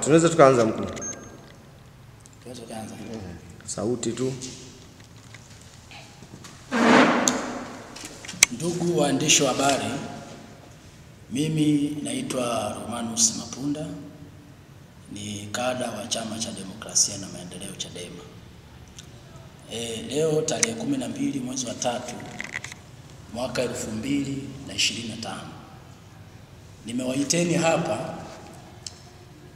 tunaweza tukaanza mkuu. Tunaweza kuanza. Sauti tu. Ndugu waandishi wa habari, mimi naitwa Romanus Mapunda, ni kada wa Chama cha Demokrasia na Maendeleo Chadema. Leo tarehe 12 mwezi wa 3 mwaka 2025 nimewaiteni hapa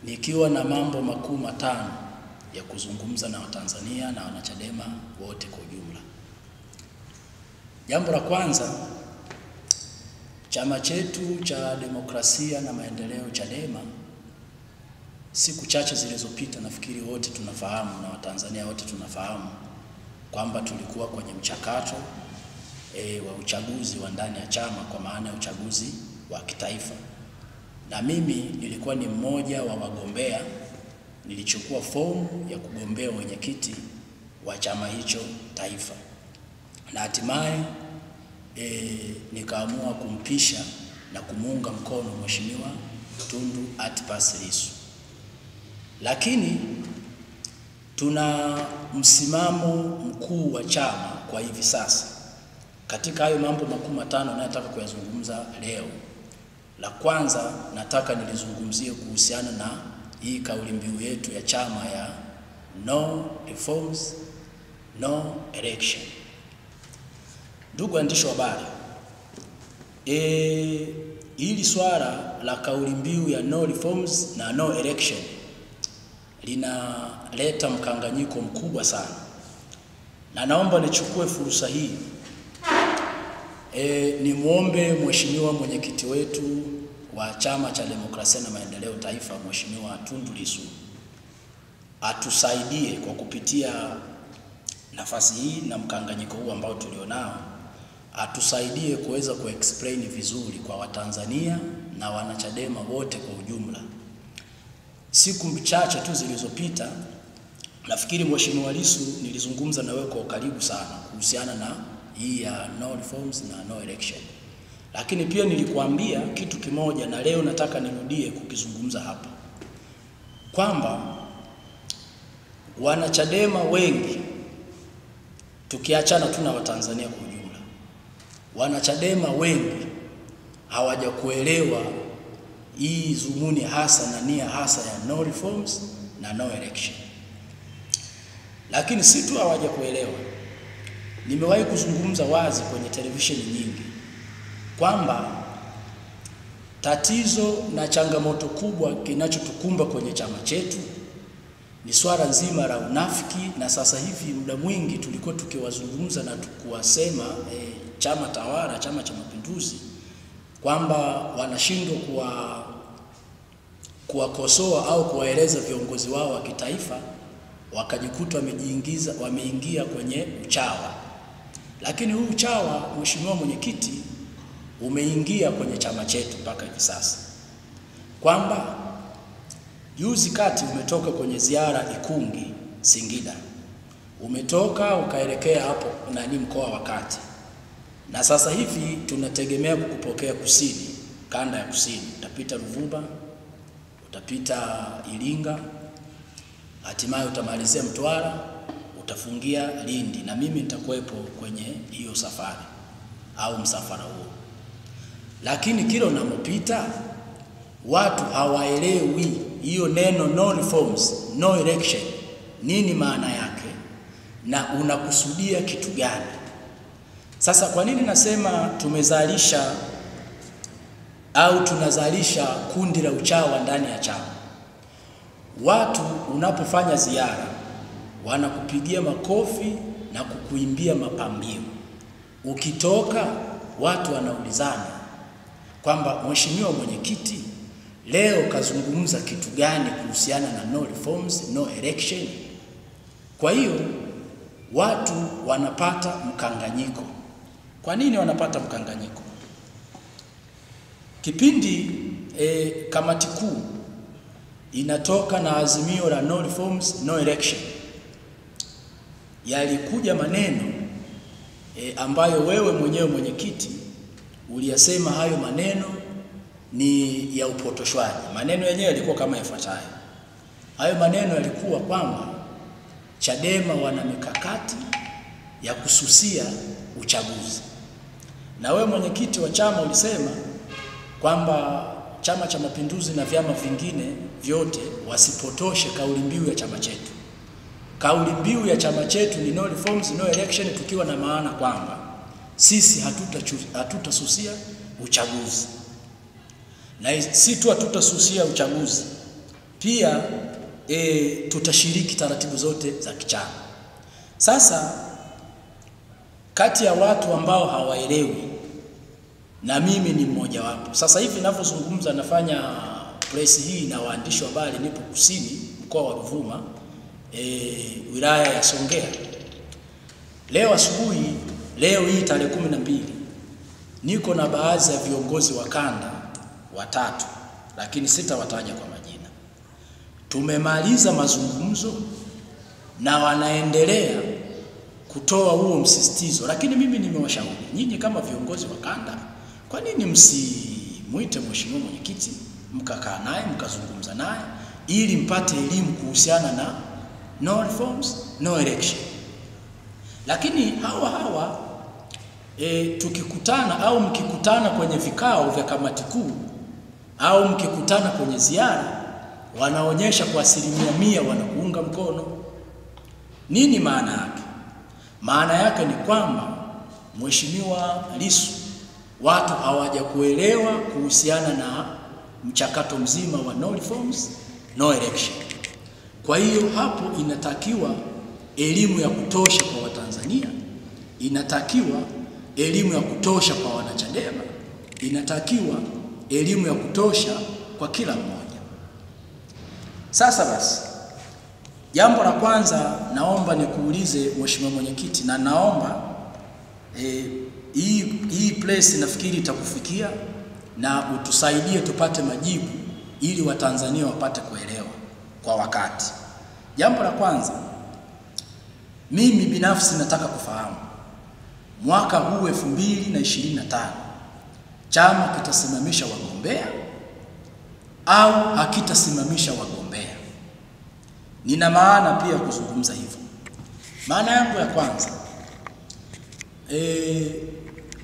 nikiwa na mambo makuu matano ya kuzungumza na Watanzania na wanachadema wote kwa ujumla. Jambo la kwanza, chama chetu cha Demokrasia na Maendeleo Chadema siku chache zilizopita, nafikiri wote tunafahamu na Watanzania wote tunafahamu kwamba tulikuwa kwenye mchakato wa uchaguzi wa ndani ya chama, kwa maana ya uchaguzi wa kitaifa. Na mimi nilikuwa ni mmoja wa wagombea, nilichukua fomu ya kugombea mwenyekiti wa chama hicho taifa. Na hatimaye nikaamua kumpisha na kumuunga mkono Mheshimiwa Tundu Antipas Lissu. Lakini tuna msimamo mkuu wa chama kwa hivi sasa. Katika hayo mambo makuu matano nataka kuyazungumza leo, la kwanza nataka nilizungumzie kuhusiana na hii kauli mbiu yetu ya chama ya no reforms, no election. Ndugu waandishi wa habari, hili swala la kauli mbiu ya no reforms na no election linaleta mkanganyiko mkubwa sana, na naomba nichukue fursa hii nimuombe Mheshimiwa mwenyekiti wetu wa Chama cha Demokrasia na Maendeleo Taifa, Mheshimiwa Tundu Lissu, atusaidie kwa kupitia nafasi hii na mkanganyiko huu ambao tulionao, atusaidie kuweza kuexplain vizuri kwa Watanzania na wanachadema wote kwa ujumla. Siku chache tu zilizopita, nafikiri Mheshimiwa Lissu nilizungumza na wewe kwa karibu sana kuhusiana na hii ya no reforms na no election. Lakini pia nilikuambia kitu kimoja na leo nataka nirudie kukizungumza hapa, kwamba wanachadema wengi, tukiachana tu na Watanzania kwa ujumla, wanachadema wengi hawajakuelewa hii dhumuni hasa na nia hasa ya no reforms na no election. Lakini si tu hawajakuelewa, nimewahi kuzungumza wazi kwenye televisheni nyingi kwamba tatizo na changamoto kubwa kinachotukumba kwenye chama chetu ni swala nzima la unafiki. Na sasa hivi muda mwingi tulikuwa tukiwazungumza na tukuwasema chama tawala, Chama cha Mapinduzi, kwamba wanashindwa kuwakosoa au kuwaeleza viongozi wao wa kitaifa, wakajikuta wameingia kwenye uchawa. Lakini huu uchawa, Mheshimiwa mwenyekiti, umeingia kwenye chama chetu mpaka hivi sasa, kwamba juzi kati umetoka kwenye ziara Ikungi Singida, umetoka ukaelekea hapo mkoa wa Kati, na sasa hivi tunategemea kukupokea kusini, kanda ya kusini. Utapita Ruvuba, utapita Iringa, hatimaye utamalizia Mtwara, utafungia Lindi, na mimi nitakuwepo kwenye hiyo safari au msafara huo. Lakini kila unapopita watu hawaelewi hiyo neno no reforms, no election nini maana yake na unakusudia kitu gani. Sasa kwa nini nasema tumezalisha au tunazalisha kundi la uchawa ndani ya chama? Watu unapofanya ziara wanakupigia makofi na kukuimbia mapambio. Ukitoka watu wanaulizana kwamba Mheshimiwa mwenyekiti leo kazungumza kitu gani kuhusiana na no reforms, no election. Kwa hiyo watu wanapata mkanganyiko. Kwa nini wanapata mkanganyiko? Kipindi kamati kuu inatoka na azimio la no reforms, no election, yalikuja maneno ambayo wewe mwenyewe mwenyekiti uliyasema hayo maneno ni ya upotoshwaji. Maneno yenyewe yalikuwa kama yafuatayo: Hayo maneno yalikuwa kwamba Chadema wana mikakati ya kususia uchaguzi. Na wewe mwenyekiti wa chama ulisema kwamba Chama cha Mapinduzi na vyama vingine vyote wasipotoshe kauli mbiu ya chama chetu. Kauli mbiu ya chama chetu ni no reforms, no election, tukiwa na maana kwamba sisi hatutasusia uchaguzi. Na si tu hatutasusia uchaguzi, pia tutashiriki taratibu zote za kichama. Sasa kati ya watu ambao hawaelewi, na mimi ni mmoja wapo. Sasa hivi ninavyozungumza nafanya press hii na waandishi wa habari, nipo Kusini, mkoa wa Ruvuma, wilaya ya Songea. Leo asubuhi, leo hii tarehe 12, niko na baadhi ya viongozi wa kanda watatu, lakini sitawataja kwa majina. Tumemaliza mazungumzo na wanaendelea kutoa huo msisitizo, lakini mimi nimewashauri nyinyi kama viongozi wa kanda, kwa nini msimuite mheshimiwa mwenyekiti, mkakaa naye mkazungumza naye ili mpate elimu kuhusiana na no reforms, no election. Lakini hawa tukikutana au mkikutana kwenye vikao vya kamati kuu au mkikutana kwenye ziara, wanaonyesha kwa 100% wanakuunga mkono. Nini maana yake? Maana yake ni kwamba Mheshimiwa Lissu watu hawajakuelewa kuhusiana na mchakato mzima wa no reforms, no election. Kwa hiyo hapo inatakiwa elimu ya kutosha kwa Watanzania, inatakiwa elimu ya kutosha kwa wanachadema, inatakiwa elimu ya kutosha kwa kila mmoja. Sasa basi, jambo la kwanza naomba nikuulize mheshimiwa mwenyekiti, na naomba hii place nafikiri itakufikia na utusaidie tupate majibu ili Watanzania wapate kuelewa kwa wakati. Jambo la kwanza, mimi binafsi nataka kufahamu mwaka huu 2025 chama kitasimamisha wagombea au hakitasimamisha wagombea? Nina maana pia kuzungumza hivyo. Maana yangu ya kwanza,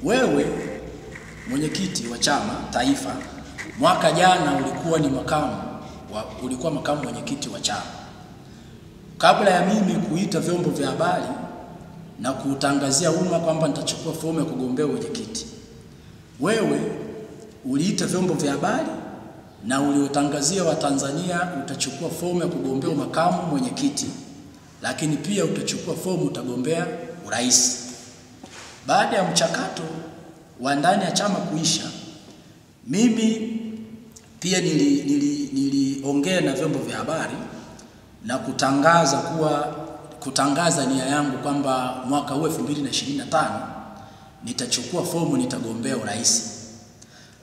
wewe mwenyekiti wa chama taifa, mwaka jana ulikuwa makamu mwenyekiti wa chama. Kabla ya mimi kuita vyombo vya habari na kutangazia umma kwamba nitachukua fomu ya kugombea mwenyekiti, wewe uliita vyombo vya habari na uliotangazia Watanzania utachukua fomu ya kugombea makamu mwenyekiti, lakini pia utachukua fomu utagombea urais. Baada ya mchakato wa ndani ya chama kuisha, mimi pia niliongea na vyombo vya habari na kutangaza nia yangu kwamba mwaka huu 2025 nitachukua fomu, nitagombea urais.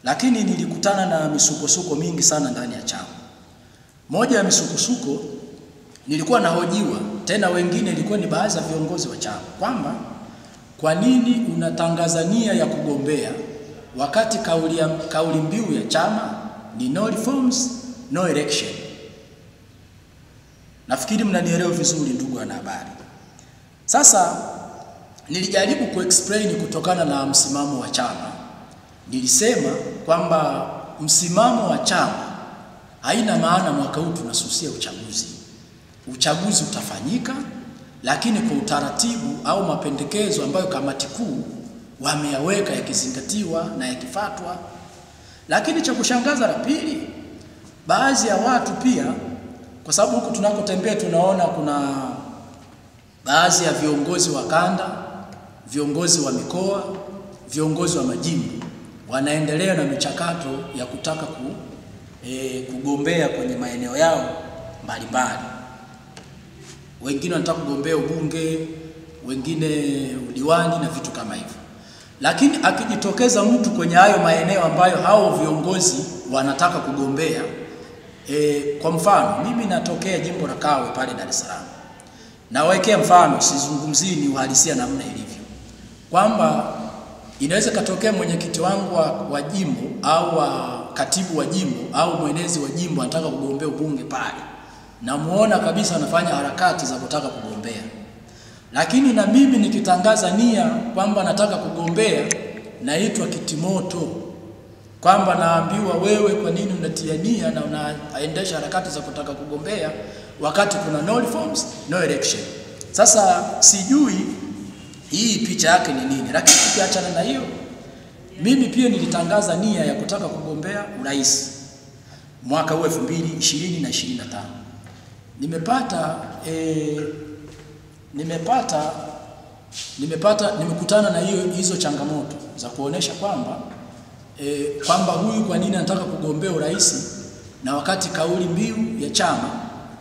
Lakini nilikutana na misukosuko mingi sana ndani ya chama. Moja ya misukosuko, nilikuwa nahojiwa, tena wengine ilikuwa ni baadhi ya viongozi wa chama, kwamba kwa nini unatangaza nia ya kugombea wakati kauli mbiu ya chama ni no reforms, no election. Nafikiri mnanielewa vizuri ndugu wanahabari. Sasa nilijaribu kuexplain kutokana na msimamo wa chama. Nilisema kwamba msimamo wa chama haina maana mwaka huu tunasusia uchaguzi. Uchaguzi utafanyika, lakini kwa utaratibu au mapendekezo ambayo kamati kuu wameyaweka yakizingatiwa na yakifuatwa. Lakini cha kushangaza la pili, baadhi ya watu pia, kwa sababu huku tunakotembea tunaona kuna baadhi ya viongozi wa kanda, viongozi wa mikoa, viongozi wa majimbo wanaendelea na michakato ya kutaka kugombea kwenye maeneo yao mbalimbali. Wengine wanataka kugombea ubunge, wengine udiwani na vitu kama hivyo. Lakini akijitokeza mtu kwenye hayo maeneo ambayo hao viongozi wanataka kugombea, kwa mfano mimi natokea jimbo la Kawe pale Dar es Salaam. Nawekea mfano, sizungumzii ni uhalisia namna ilivyo, kwamba inaweza katokea mwenyekiti wangu wa jimbo au katibu wa jimbo au mwenezi wa jimbo anataka kugombea ubunge pale. namuona kabisa anafanya harakati za kutaka kugombea. Lakini na mimi nikitangaza nia kwamba nataka kugombea, naitwa kitimoto, kwamba naambiwa wewe kwa nini unatia nia na unaendesha harakati za kutaka kugombea wakati kuna no reforms no election. Sasa sijui hii picha yake ni nini, lakini tukiachana na hiyo, mimi pia nilitangaza nia ya kutaka kugombea urais mwaka 2020 na 25. Nimekutana na hizo changamoto za kuonesha kwamba huyu kwa nini anataka kugombea urais na wakati kauli mbiu ya chama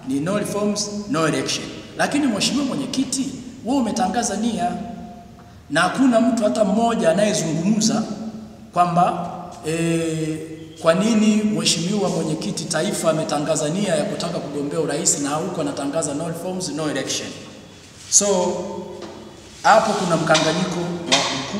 ni no reforms no election. Lakini mheshimiwa mwenyekiti, wewe umetangaza nia na hakuna mtu hata mmoja anayezungumza kwamba kwa nini mheshimiwa mwenyekiti taifa ametangaza nia ya kutaka kugombea urais na huko anatangaza no reforms no election. So hapo kuna mkanganyiko